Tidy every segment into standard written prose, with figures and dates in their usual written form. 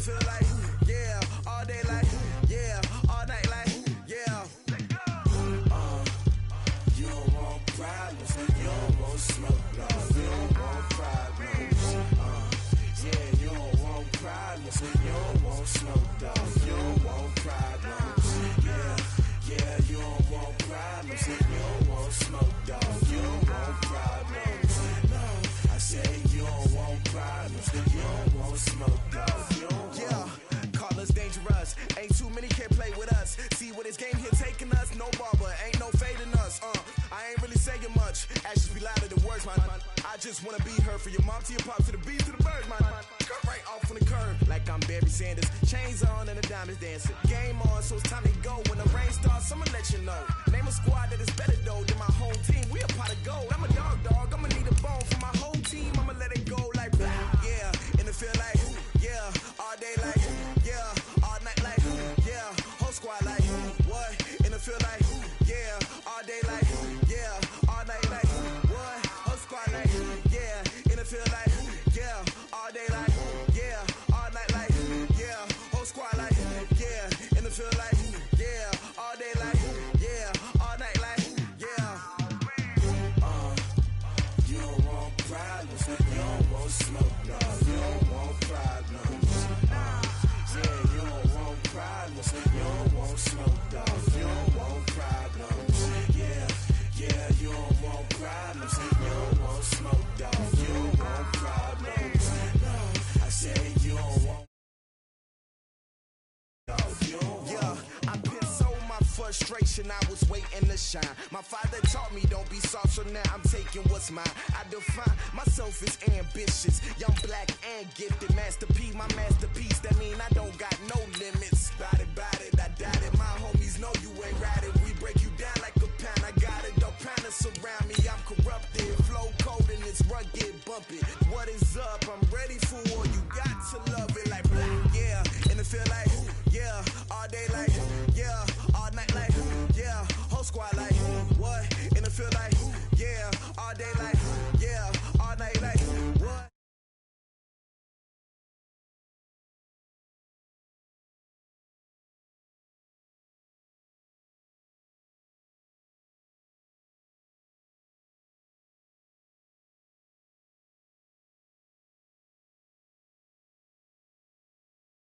feel like, yeah, all day like, yeah, all night like, yeah. You don't want problems, you don't want smoke, no. You don't want problems, yeah, you don't want problems, you don't want smoke, dog. You don't want problems, yeah, you don't want problems, you don't want smoke, dog. You don't want problems, no. I say you don't want problems, you don't want smoke, dog. You don't want. Call us dangerous, ain't too many can play with us. See what this game here taking us, no barber, ain't no fading us. I ain't really saying much, actions be louder than words, man. I just wanna be heard, for your mom to your pop, to the beat, to the birds, man. Cut right off on the curb, like I'm Barry Sanders. Chains on and the diamonds dancing. Game on, so it's time to go. When the rain starts, I'ma let you know. Name a squad that is better though than my home team. We a pot of gold. I'm a dog, I'ma need a bone for my whole team. I'ma let it go like blah, yeah. And it feel like, yeah, all day like, yeah, all night like, yeah, whole squad like, what? And it feel like, yeah, all day like, yeah, all night like, what? Whole squad like, yeah, and it feel like, yeah, all day like, yeah, all night like, yeah, whole squad like, yeah, and it feel like, yeah, all day like, yeah, all night like, yeah. You don't want problems, you don't want smoke, no. You don't want problems, yeah, you don't want problems, you don't want smoke, dog. You don't want problems, yeah, you don't want problems, you don't want smoke, dog. You don't want problems, no. I say you don't want. Yeah, I been so my frustration, I was waiting to shine. My father taught me don't be soft, so now I'm taking what's mine. I define myself as ambitious, young, black, and gifted. Master P, my masterpiece, that mean I don't got no limits. Bout it, I doubt it. My homies know you ain't right it. We break you down like a pound. I got it, don't pound us around me. I'm corrupted, flow cold and it's rugged, bump it. What is up? I'm ready for war. You got to love it like blah, yeah. And it feel like, yeah, all day like, yeah, all night like, yeah, whole squad like, what? And it feel like, yeah, all day like, yeah, all night like, what?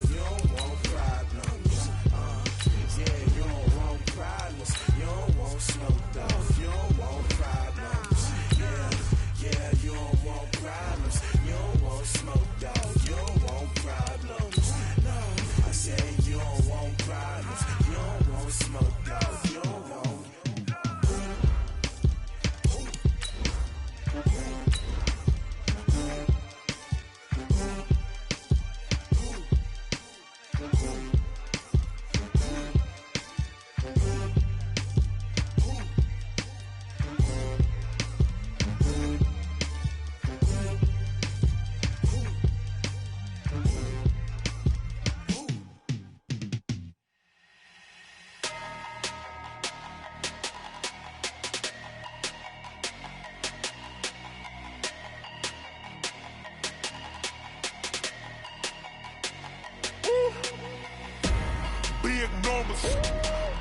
You don't want problems, yeah, you don't want problems, you don't want smoke, dog. You don't want problems, yeah, you don't want problems, you don't want smoke, dog. You don't want problems, no. I say you don't want problems, you don't want smoke, dog. You don't want.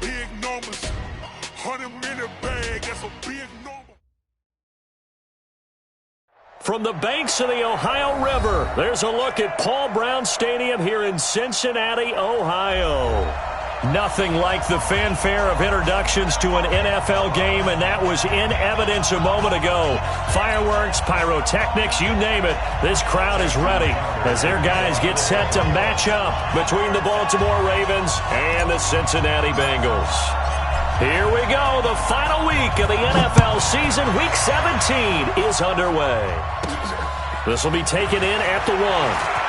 Big numbers, 100-minute bag, that's a big number. From the banks of the Ohio River, there's a look at Paul Brown Stadium here in Cincinnati, Ohio. Nothing like the fanfare of introductions to an NFL game, and that was in evidence a moment ago. Fireworks, pyrotechnics, you name it. This crowd is ready as their guys get set to match up between the Baltimore Ravens and the Cincinnati Bengals. Here we go. The final week of the NFL season, Week 17, is underway. This will be taken in at the 1.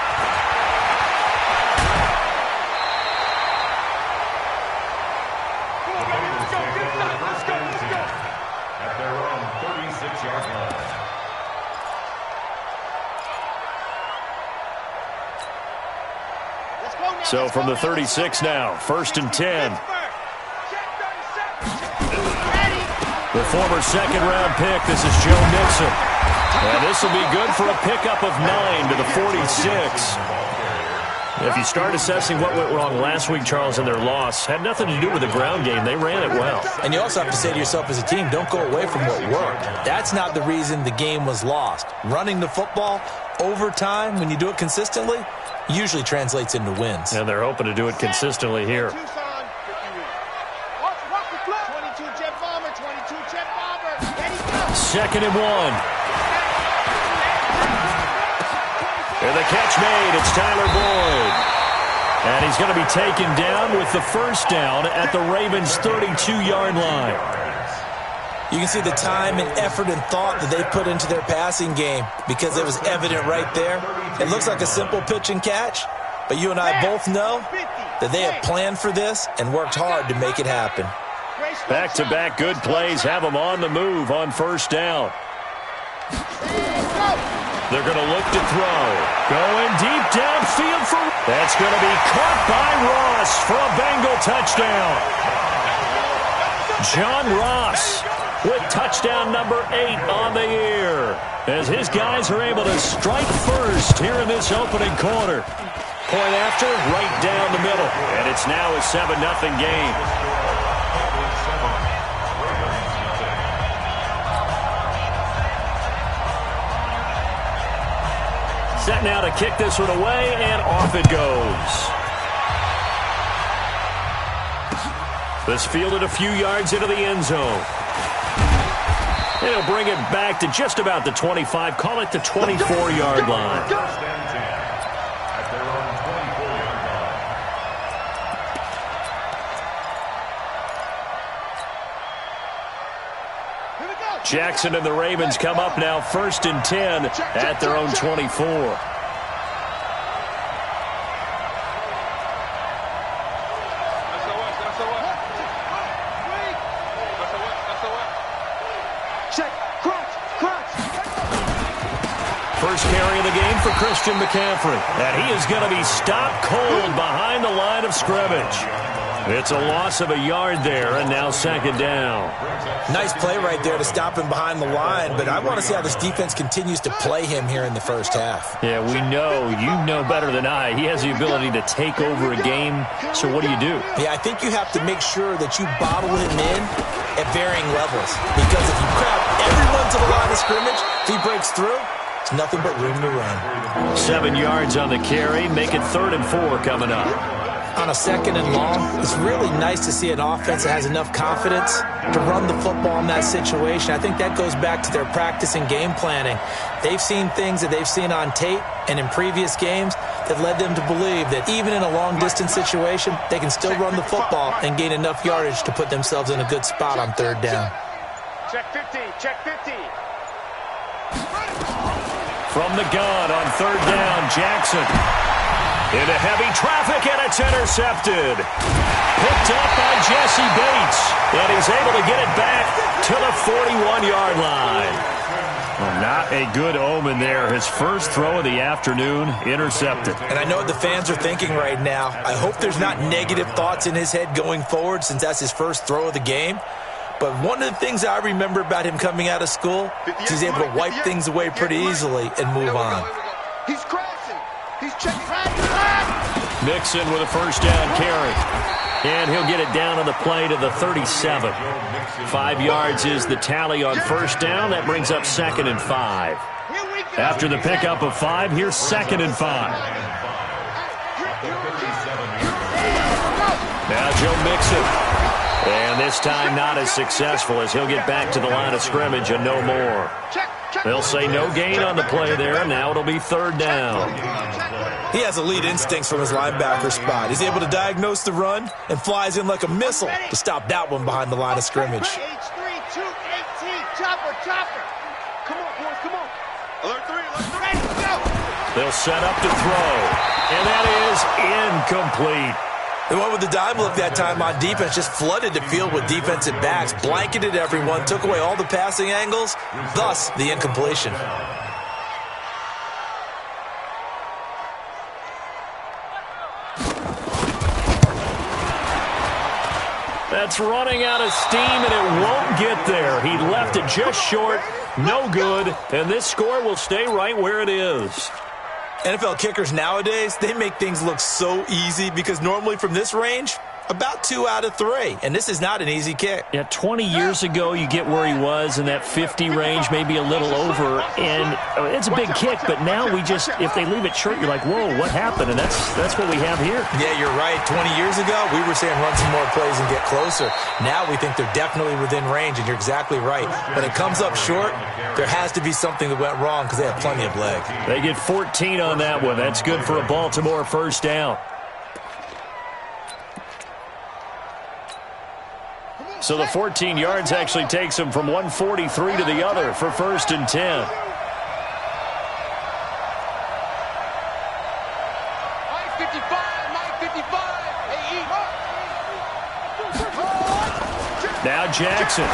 So from the 36 now, 1st and 10. The former second-round pick, this is Joe Mixon. And this will be good for a pickup of 9 to the 46. If you start assessing what went wrong last week, Charles, in their loss, had nothing to do with the ground game. They ran it well. And you also have to say to yourself as a team, don't go away from what worked. That's not the reason the game was lost. Running the football over time, when you do it consistently, usually translates into wins. And they're hoping to do it consistently here. Second and 1. And the catch made. It's Tyler Boyd. And he's going to be taken down with the first down at the Ravens' 32-yard line. You can see the time and effort and thought that they put into their passing game because it was evident right there. It looks like a simple pitch and catch, but you and I both know that they have planned for this and worked hard to make it happen. Back-to-back good plays have them on the move on first down. They're going to look to throw. Going deep downfield for... That's going to be caught by Ross for a Bengal touchdown. John Ross with touchdown number 8 on the year, as his guys are able to strike first here in this opening quarter. Point after, right down the middle. And it's now a 7-0 game. Set now to kick this one away, and off it goes. This fielded a few yards into the end zone. It'll bring it back to just about the 25, call it the 24-yard line. Jackson and the Ravens come up now 1st and 10 at their own 24. First carry of the game for Christian McCaffrey. And he is going to be stopped cold behind the line of scrimmage. It's a loss of a yard there, and now 2nd down. Nice play right there to stop him behind the line, but I want to see how this defense continues to play him here in the first half. Yeah, we know. You know better than I. He has the ability to take over a game, so what do? Yeah, I think you have to make sure that you bottle him in at varying levels, because if you crowd everyone to the line of scrimmage, if he breaks through, it's nothing but room to run. 7 yards on the carry, make it 3rd and 4 coming up. On a 2nd and long, it's really nice to see an offense that has enough confidence to run the football in that situation. I think that goes back to their practice and game planning. They've seen things that they've seen on tape and in previous games that led them to believe that even in a long-distance situation, they can still run the football and gain enough yardage to put themselves in a good spot on 3rd down. Check 50, check 50. From the gun on 3rd down, Jackson. Into heavy traffic, and it's intercepted. Picked up by Jesse Bates, and he's able to get it back to the 41-yard line. Well, not a good omen there. His first throw of the afternoon, intercepted. And I know what the fans are thinking right now. I hope there's not negative thoughts in his head going forward, since that's his first throw of the game. But one of the things I remember about him coming out of school is he's able to wipe things away pretty easily and move on. He's crashing. He's checking. Mixon with a first down carry. And he'll get it down on the play to the 37. 5 yards is the tally on first down. That brings up 2nd and 5. After the pickup of 5, here's 2nd and 5. Now Joe Mixon. And this time not as successful, as he'll get back to the line of scrimmage and no more. They'll say no gain on the play there. Now it'll be 3rd down. He has elite instincts from his linebacker spot. He's able to diagnose the run and flies in like a missile to stop that one behind the line of scrimmage. H3, 218, chopper. Come on, boys, come on. Alert 3, ready, go. They'll set up to throw, and that is incomplete. They went with the dime look that time on defense, just flooded the field with defensive backs, blanketed everyone, took away all the passing angles, thus the incompletion. That's running out of steam, and it won't get there. He left it just short, no good, and this score will stay right where it is. NFL kickers nowadays, they make things look so easy because normally from this range, about 2 out of 3, and this is not an easy kick. Yeah, 20 years ago, you get where he was in that 50 range, maybe a little over, and it's a big kick, but now if they leave it short, you're like, whoa, what happened? And that's what we have here. Yeah, you're right. 20 years ago, we were saying run some more plays and get closer. Now we think they're definitely within range, and you're exactly right. When it comes up short, there has to be something that went wrong because they have plenty of leg. They get 14 on that one. That's good for a Baltimore first down. So the 14 yards actually takes them from 143 to the other for 1st and 10. Now Jackson.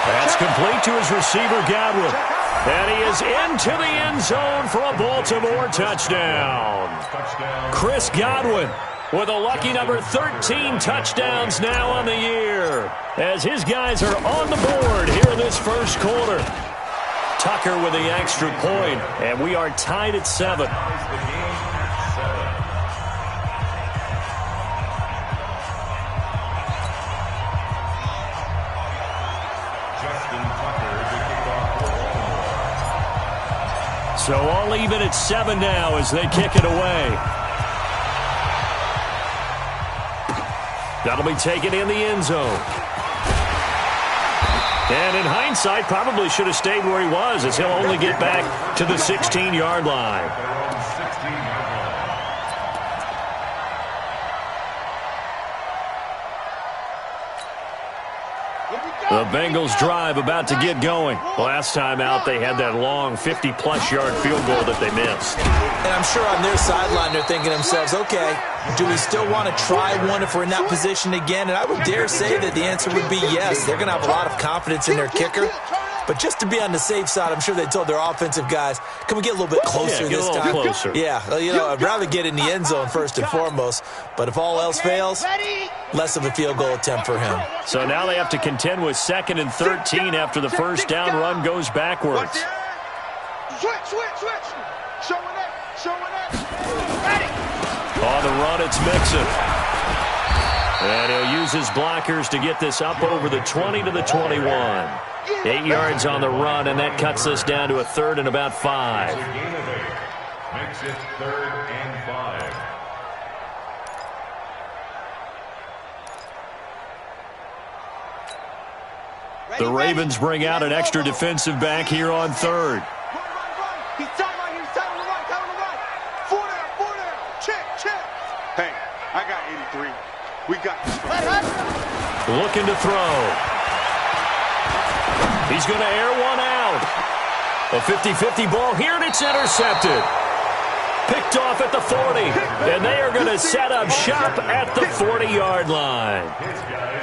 That's complete to his receiver, Godwin. And he is into the end zone for a Baltimore touchdown. Chris Godwin with a lucky number 13 touchdowns now on the year, as his guys are on the board here in this first quarter. Tucker with the extra point, and we are tied at 7. So all even at 7 now as they kick it away. That'll be taken in the end zone. And in hindsight, probably should have stayed where he was, as he'll only get back to the 16-yard line. The Bengals drive about to get going. Last time out, they had that long 50-plus yard field goal that they missed. And I'm sure on their sideline, they're thinking to themselves, okay, do we still want to try one if we're in that position again? And I would dare say that the answer would be yes. They're going to have a lot of confidence in their kicker. But just to be on the safe side, I'm sure they told their offensive guys, can we get a little bit closer this time? Closer. Yeah, I'd rather get in the end zone first and foremost. But if all else fails, less of a field goal attempt for him. So now they have to contend with 2nd and 13 after the first down run goes backwards. Switch. Showing up. On the run, it's Mixon. And he'll use his blockers to get this up over the 20 to the 21. 8 yards on the run, and that cuts us down to a 3rd and about 5. Makes it 3rd and 5. The Ravens bring out an extra defensive back here on 3rd. He's tight right here. He's tight on the right. Four down. Check. Hey, I got 83. We got this. Looking to throw. He's going to air one out. A 50-50 ball here, and it's intercepted. Picked off at the 40, and they are going to set up shop at the 40-yard line.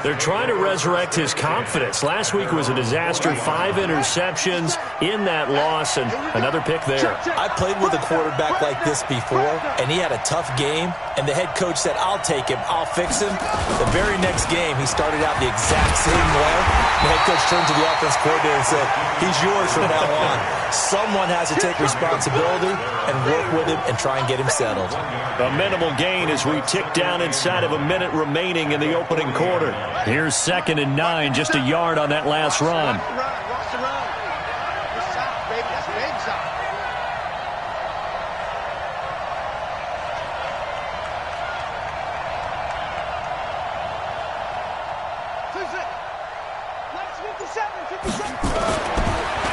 They're trying to resurrect his confidence. Last week was a disaster, 5 interceptions in that loss, and another pick there. I played with a quarterback like this before, and he had a tough game, and the head coach said, I'll take him, I'll fix him. The very next game, he started out the exact same way. The head coach turned to the offense coordinator and said, he's yours from now on. Someone has to take responsibility and work with him and try and get him settled. A minimal gain as we tick down inside of a minute remaining in the opening quarter. Here's 2nd and 9, just a yard on that last run. Watch the run. It's shot, baby. That's a big shot.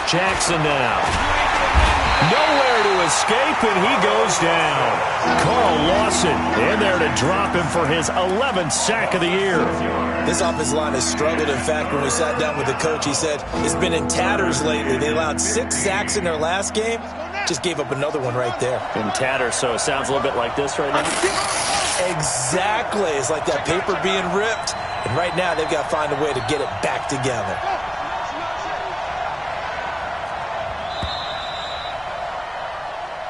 Jackson now. Nowhere to escape, and he goes down. Carl Lawson in there to drop him for his 11th sack of the year. This offensive line has struggled. In fact, when we sat down with the coach, he said it's been in tatters lately. They allowed 6 sacks in their last game. Just gave up another one right there. In tatters, so it sounds a little bit like this right now. Exactly. It's like that paper being ripped. And right now, they've got to find a way to get it back together.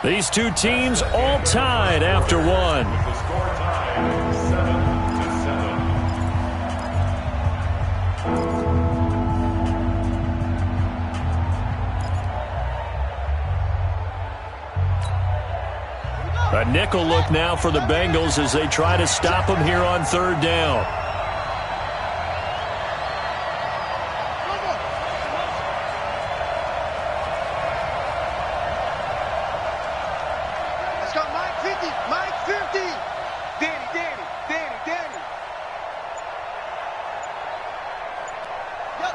These two teams all tied after one. The score tied 7-7. 7. 7. 7. A nickel look now for the Bengals as they try to stop them here on third down. Let's go, Mike 50. Mike 50. Danny.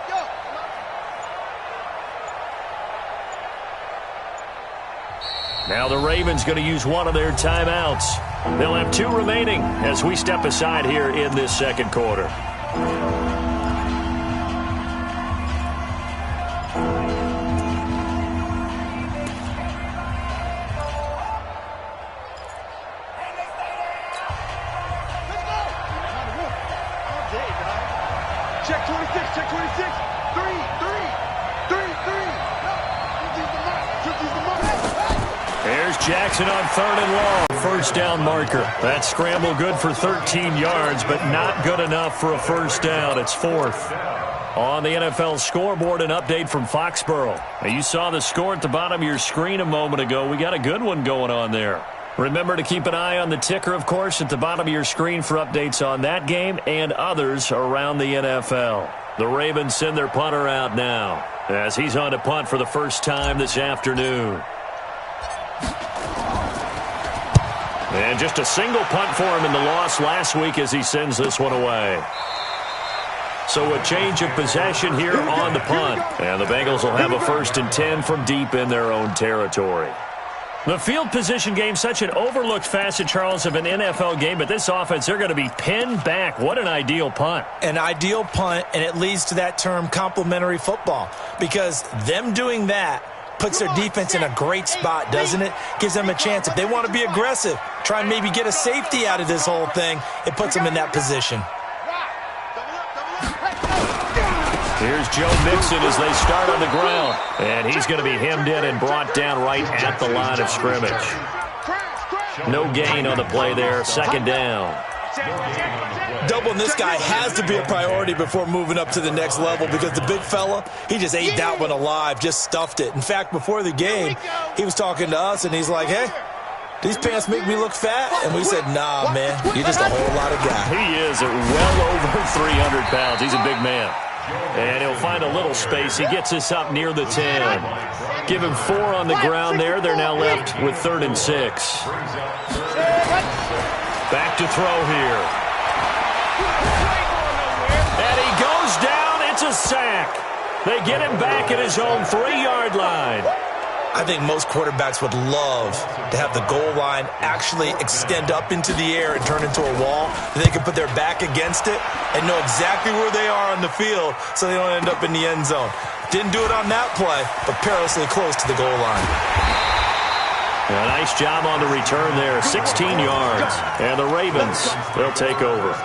Yo. Now the Ravens going to use one of their timeouts. They'll have 2 remaining as we step aside here in this second quarter. Check 26. 3. There's Jackson on third and long. First down marker. That scramble good for 13 yards, but not good enough for a first down. It's 4th. On the NFL scoreboard, an update from Foxborough. Now, you saw the score at the bottom of your screen a moment ago. We got a good one going on there. Remember to keep an eye on the ticker, of course, at the bottom of your screen for updates on that game and others around the NFL. The Ravens send their punter out now as he's on to punt for the first time this afternoon. And just a single punt for him in the loss last week as he sends this one away. So a change of possession here on the punt. And the Bengals will have a 1st and 10 from deep in their own territory. The field position game, such an overlooked facet, Charles, of an NFL game, but this offense, they're going to be pinned back. What an ideal punt. An ideal punt, and it leads to that term complementary football, because them doing that puts their defense in a great spot, doesn't it? Gives them a chance. If they want to be aggressive, try and maybe get a safety out of this whole thing, it puts them in that position. Here's Joe Mixon as they start on the ground. And he's going to be hemmed in and brought down right at the line of scrimmage. No gain on the play there. 2nd down. Doubling this guy has to be a priority before moving up to the next level, because the big fella, he just ate that one alive, just stuffed it. In fact, before the game, he was talking to us, and he's like, hey, these pants make me look fat? And we said, nah, man, you're just a whole lot of guy. He is at well over 300 pounds. He's a big man. And he'll find a little space. He gets us up near the 10. Give him 4 on the ground there. They're now left with 3rd and 6. Back to throw here. And he goes down. It's a sack. They get him back at his own 3-yard line. I think most quarterbacks would love to have the goal line actually extend up into the air and turn into a wall. They can put their back against it and know exactly where they are on the field so they don't end up in the end zone. Didn't do it on that play, but perilously close to the goal line. A nice job on the return there, 16 yards. And the Ravens, they'll take over.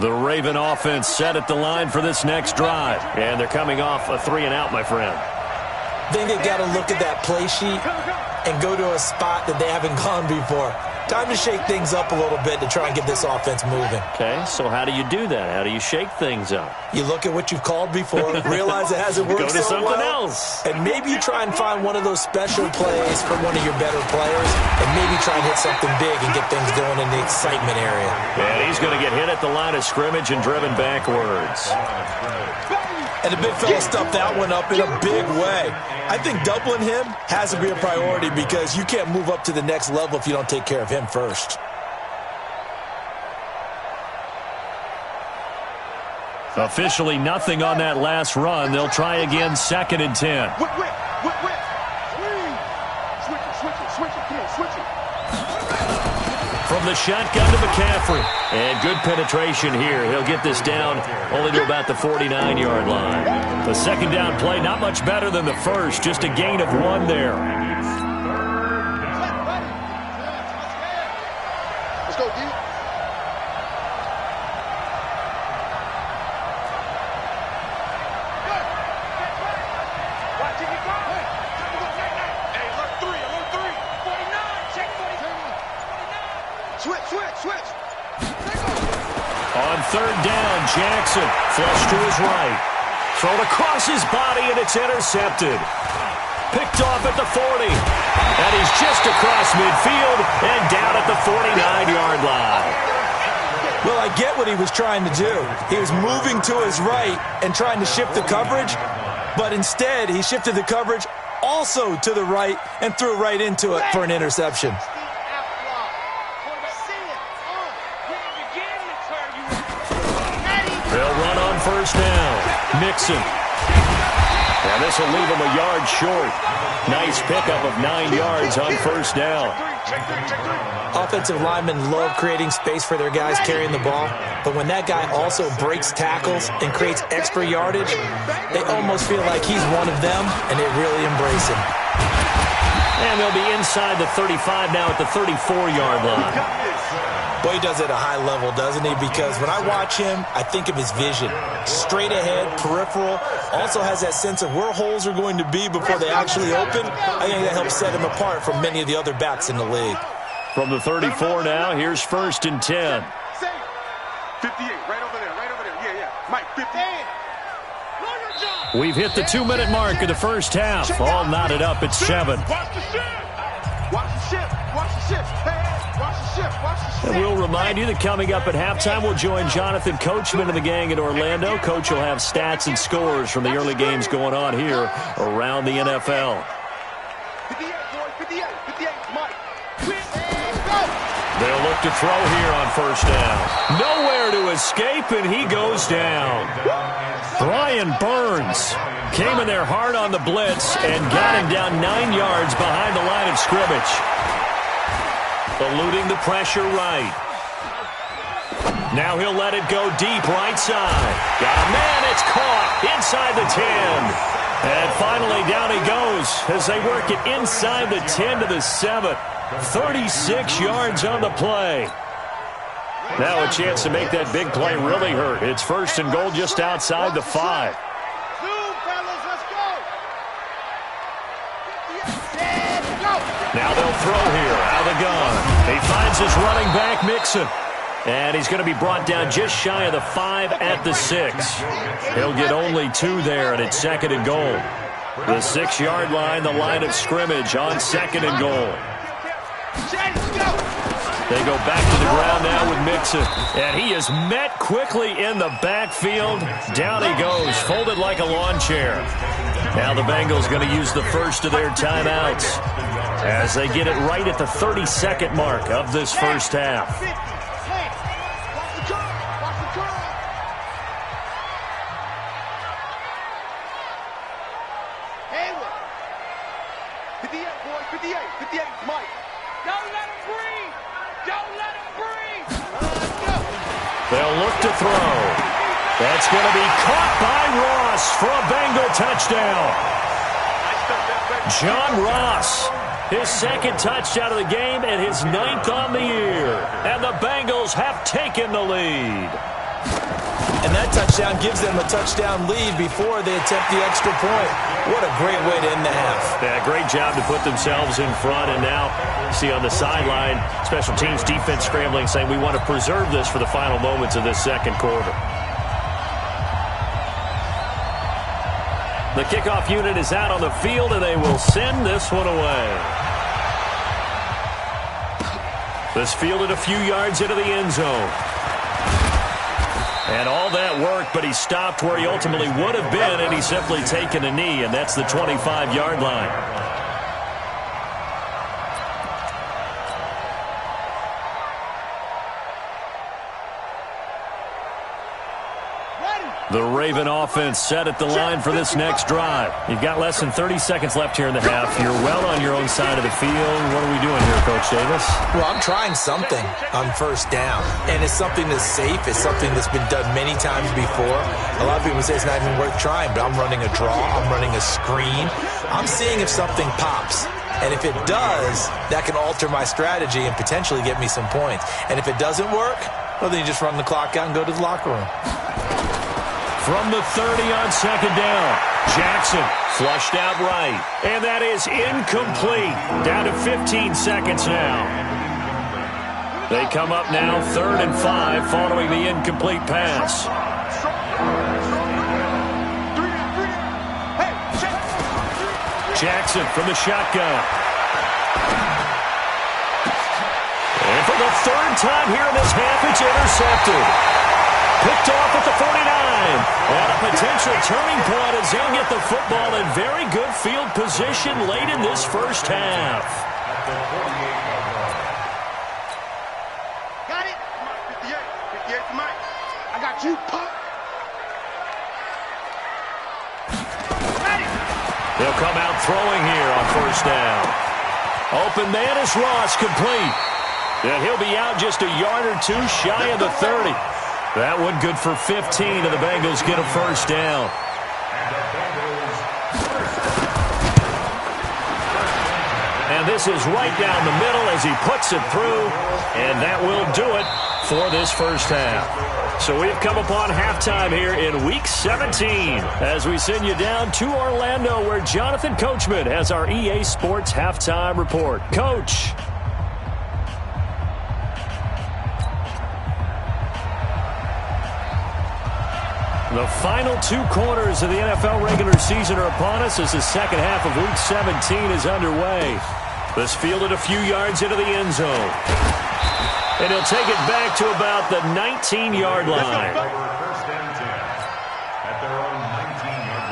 The Raven offense set at the line for this next drive. And they're coming off a 3-and-out, my friend. Then they've got to look at that play sheet and go to a spot that they haven't gone before. Time to shake things up a little bit to try and get this offense moving. Okay, so how do you do that? How do you shake things up? You look at what you've called before, realize it hasn't worked so so something well, else. and maybe you try and find one of those special plays from one of your better players, and maybe try and hit something big and get things going in the excitement area. And he's going to get hit at the line of scrimmage and driven backwards. And the big fella stuffed that one up in a big way. I think doubling him has to be a priority, because you can't move up to the next level if you don't take care of him first. Officially nothing on that last run. They'll try again, 2nd and 10. Whip. Switch it. Come on, switch it. From the shotgun to McCaffrey. And good penetration here. He'll get this down only to about the 49-yard line. The 2nd down play, not much better than the first. Just a gain of 1 there. Let's go, D. On third down. Jackson flush to his right. Thrown across his body, and it's intercepted. Picked off at the 40. And he's just across midfield and down at the 49-yard line. Well, I get what he was trying to do. He was moving to his right and trying to shift the coverage, but instead he shifted the coverage also to the right and threw right into it for an interception. They'll run on first down. Mixon. And this will leave him a yard short. Nice pickup of 9 yards on first down. Offensive linemen love creating space for their guys carrying the ball, but when that guy also breaks tackles and creates extra yardage, they almost feel like he's one of them, and they really embrace him. And they'll be inside the 35 now at the 34-yard line. Boy, he does it at a high level, doesn't he? Because when I watch him, I think of his vision. Straight ahead, peripheral, also has that sense of where holes are going to be before they actually open. I think that helps set him apart from many of the other backs in the league. From the 34 now, here's first and 10. 58, right over there. Yeah. Mike, 58. We've hit the 2-minute mark of the first half. All knotted up at 7. Watch the ship. And we'll remind you that coming up at halftime, we'll join Jonathan Coachman and the gang in Orlando. Coach will have stats and scores from the early games going on here around the NFL. 58, Mike. They'll look to throw here on first down. Nowhere to escape, and he goes down. Brian Burns came in there hard on the blitz and got him down 9 yards behind the line of scrimmage. Eluding the pressure right. Now he'll let it go deep right side. Got a man, it's caught inside the 10. And finally down he goes as they work it inside the 10 to the 7. 36 yards on the play. Now a chance to make that big play really hurt. It's first and goal just outside the 5. Now they'll throw here out of the gun. He finds his running back, Mixon. And he's going to be brought down just shy of the 5 at the 6. He'll get only 2 there, and it's second and goal. The 6-yard line, the line of scrimmage on second and goal. They go back to the ground now with Mixon. And he is met quickly in the backfield. Down he goes, folded like a lawn chair. Now the Bengals going to use the first of their timeouts as they get it right at the 32nd mark of this first half. They'll look to throw. That's going to be caught by Ross for a Bengal touchdown. John Ross, his second touchdown of the game and his 9th on the year. And the Bengals have taken the lead. And that touchdown gives them a touchdown lead before they attempt the extra point. What a great way to end the half. Yeah, great job to put themselves in front. And now, see on the sideline, special teams defense scrambling, saying we want to preserve this for the final moments of this second quarter. The kickoff unit is out on the field, and they will send this one away. This fielded a few yards into the end zone. And all that work, but he stopped where he ultimately would have been, and he's simply taken a knee, and that's the 25-yard line. The Raven offense set at the line for this next drive. You've got less than 30 seconds left here in the half. You're well on your own side of the field. What are we doing here, Coach Davis? Well, I'm trying something on first down, and it's something that's safe. It's something that's been done many times before. A lot of people say it's not even worth trying, but I'm running a draw. I'm running a screen. I'm seeing if something pops. And if it does, that can alter my strategy and potentially get me some points. And if it doesn't work, well, then you just run the clock out and go to the locker room. From the 30 on second down, Jackson flushed out right. And that is incomplete. Down to 15 seconds now. They come up now 3rd and 5 following the incomplete pass. Jackson from the shotgun. And for the 3rd time here in this half, it's intercepted. Picked off at the 49. And a potential turning point as they'll get the football in very good field position late in this first half. Got it. 58 for Mike. I got you, Pop. They'll come out throwing here on 1st down. Open man is Ross, complete. And he'll be out just a yard or 2 shy of the 30. That one good for 15, and the Bengals get a 1st down. And this is right down the middle as he puts it through, and that will do it for this first half. So we've come upon halftime here in Week 17 as we send you down to Orlando where Jonathan Coachman has our EA Sports Halftime Report. Coach. The final 2 quarters of the NFL regular season are upon us as the second half of Week 17 is underway. This fielded a few yards into the end zone. And he'll take it back to about the 19-yard line. First and 10 at their own 19-yard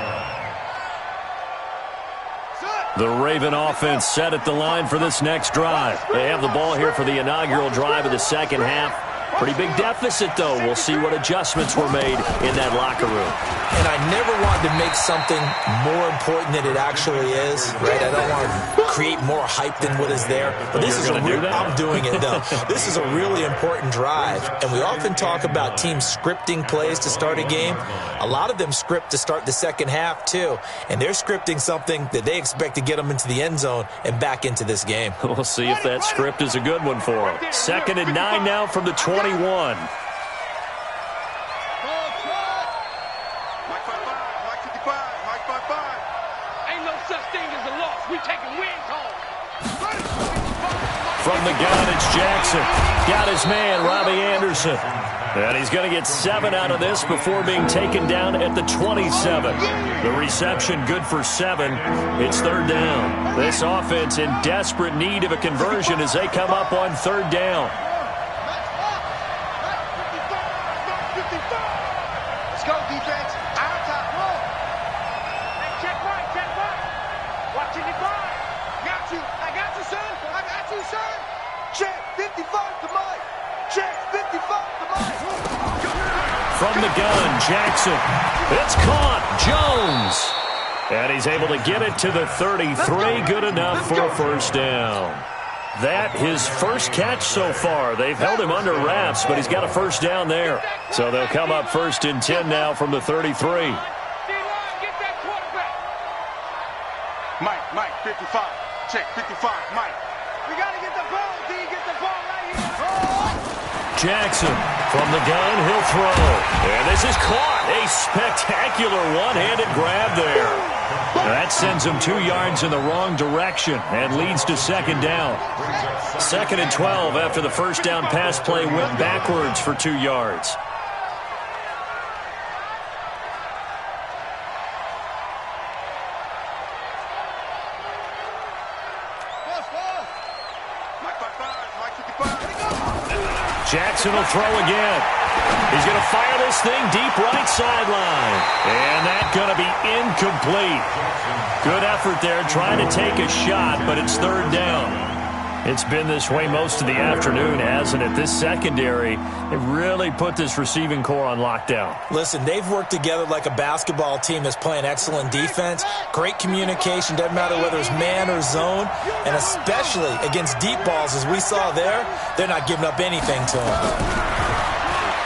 line. The Raven offense set at the line for this next drive. They have the ball here for the inaugural drive of the second half. Pretty big deficit, though. We'll see what adjustments were made in that locker room. And I never want to make something more important than it actually is, right? I don't want to create more hype than what is there. But this is I'm doing it, though. This is a really important drive. And we often talk about teams scripting plays to start a game. A lot of them script to start the second half, too. And they're scripting something that they expect to get them into the end zone and back into this game. We'll see if that script is a good one for them. 2nd and 9 now from the 21. Mike 5-5. Mike 55. Mike 5-5. Ain't no such thing as a loss. We taking wins home. From the gun, it's Jackson. Got his man, Robbie Anderson. And he's going to get 7 out of this before being taken down at the 27. The reception good for 7. It's 3rd down. This offense in desperate need of a conversion as they come up on 3rd down. Let's go, defense. Our top roll. Hey, check right. Watching the bar. Got you. I got you, son. I got you, son. Check 55 to Mike. Check 55 to Mike. From the gun, Jackson. It's caught. Jones. And he's able to get it to the 33. Good enough for a 1st down. That his first catch so far. They've held him under wraps, but he's got a 1st down there. So they'll come up 1st and 10 now from the 33. D-line, get that quarterback. Mike, 55. Check 55, Mike. We got to get the ball, D. Get the ball right here. Jackson from the gun, he'll throw. And this is caught. A spectacular one-handed grab there. That sends him 2 yards in the wrong direction and leads to 2nd down. 2nd and 12 after the 1st down pass play went backwards for 2 yards. Mike 55. Mike 55. Jackson will throw again. He's going to fire this thing deep right sideline. And that's going to be incomplete. Good effort there trying to take a shot, but it's 3rd down. It's been this way most of the afternoon, hasn't it? This secondary, it really put this receiving core on lockdown. Listen, they've worked together like a basketball team that's playing excellent defense. Great communication, doesn't matter whether it's man or zone. And especially against deep balls, as we saw there, they're not giving up anything to them.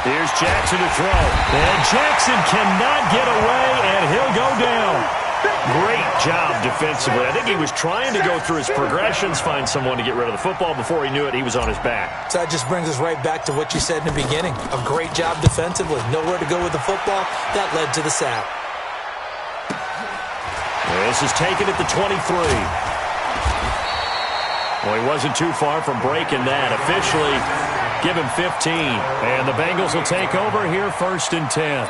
Here's Jackson to throw. And Jackson cannot get away, and he'll go down. Great job defensively. I think he was trying to go through his progressions, find someone to get rid of the football. Before he knew it, he was on his back. So that just brings us right back to what you said in the beginning. A great job defensively. Nowhere to go with the football. That led to the sack. This is taken at the 23. Well, he wasn't too far from breaking that. Officially, Give him 15. And the Bengals will take over here 1st and 10.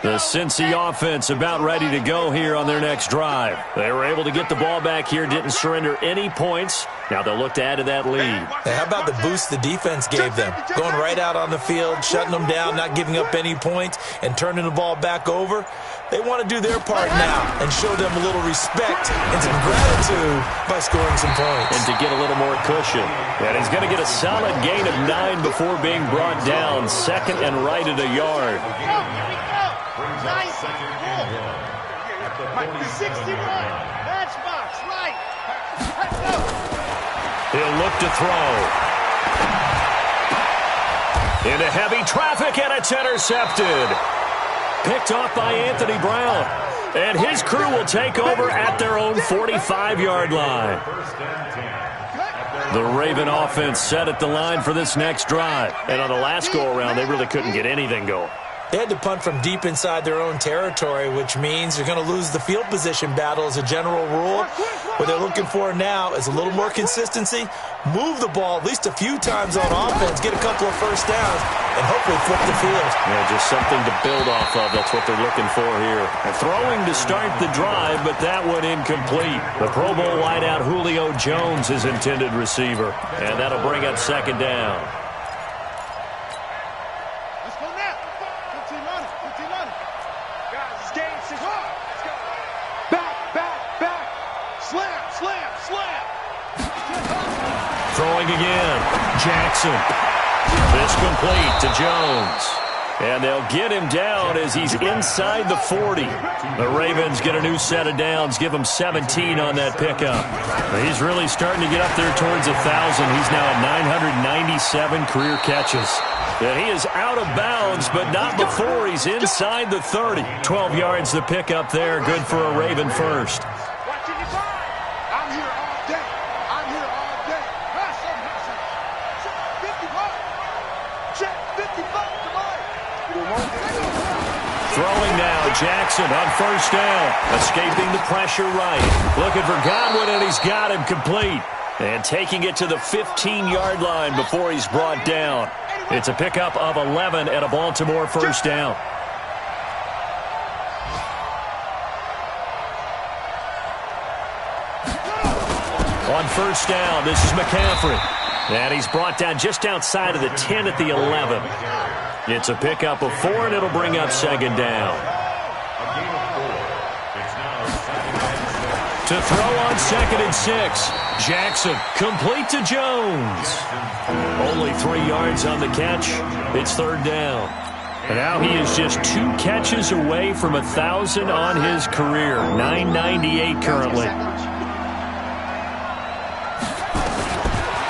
The Cincy offense about ready to go here on their next drive. They were able to get the ball back here, didn't surrender any points. Now they'll look to add to that lead. Hey, how about the boost the defense gave them? Going right out on the field, shutting them down, not giving up any points, and turning the ball back over. They want to do their part now and show them a little respect and some gratitude by scoring some points. And to get a little more cushion. And he's going to get a solid gain of 9 before being brought down. 2nd and right at a yard. Nice. 61. Matchbox, right. He'll look to throw. Into heavy traffic, and it's intercepted. Picked off by Anthony Brown. And his crew will take over at their own 45-yard line. The Raven offense set at the line for this next drive. And on the last go-around, they really couldn't get anything going. They had to punt from deep inside their own territory, which means they're going to lose the field position battle as a general rule. What they're looking for now is a little more consistency, move the ball at least a few times on offense, get a couple of first downs, and hopefully flip the field. Yeah, just something to build off of. That's what they're looking for here. And throwing to start the drive, but that one incomplete. The Pro Bowl wideout Julio Jones is intended receiver, and that'll bring up 2nd down. Throwing again. Jackson. This complete to Jones. And they'll get him down as he's inside the 40. The Ravens get a new set of downs, give him 17 on that pickup. He's really starting to get up there towards 1,000. He's now at 997 career catches. And he is out of bounds, but not before he's inside the 30. 12 yards the pickup there, good for a Raven first. Throwing now, Jackson on 1st down. Escaping the pressure right. Looking for Godwin, and he's got him complete. And taking it to the 15-yard line before he's brought down. It's a pickup of 11 at a Baltimore 1st down. On 1st down, this is McCaffrey. And he's brought down just outside of the 10 at the 11. It's a pickup of 4, and it'll bring up 2nd down. To throw on 2nd and 6. Jackson complete to Jones. Only 3 yards on the catch. It's 3rd down. And now he is just 2 catches away from 1,000 on his career. 998 currently.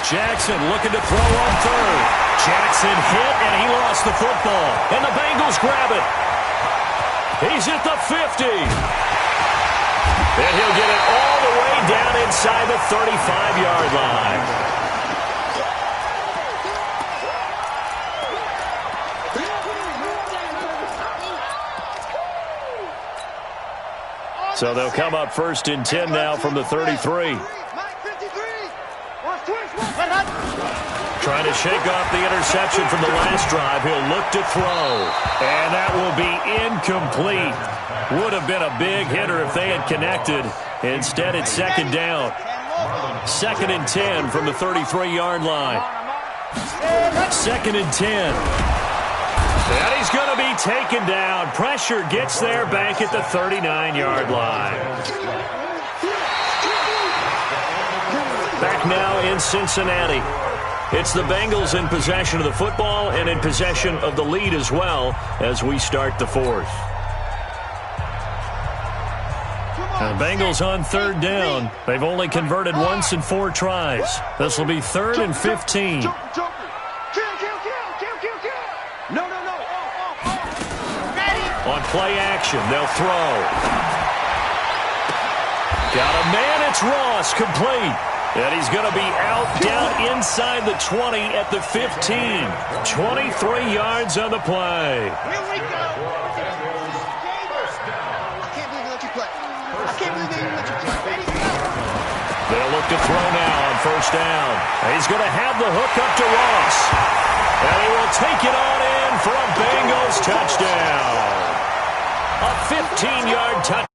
Jackson looking to throw on 3rd. Jackson hit, and he lost the football. And the Bengals grab it. He's at the 50. And he'll get it all the way down inside the 35-yard line. So they'll come up 1st and 10 now from the 33. Trying to shake off the interception from the last drive. He'll look to throw. And that will be incomplete. Would have been a big hitter if they had connected. Instead, it's 2nd down. 2nd and 10 from the 33-yard line. 2nd and 10. And he's going to be taken down. Pressure gets there back at the 39-yard line. Back now in Cincinnati. It's the Bengals in possession of the football and in possession of the lead as well as we start the 4th. The Bengals on 3rd down. They've only converted once in 4 tries. This will be 3rd and 15. On play action, they'll throw. Got a man, it's Ross, complete. And he's going to be out down inside the 20 at the 15. 23 yards on the play. Here we go. I can't believe they let you play. I can't believe they let you play. Ready? They'll look to throw now on first down. And he's going to have the hook up to Ross. And he will take it on in for a Bengals touchdown. A 15-yard touchdown.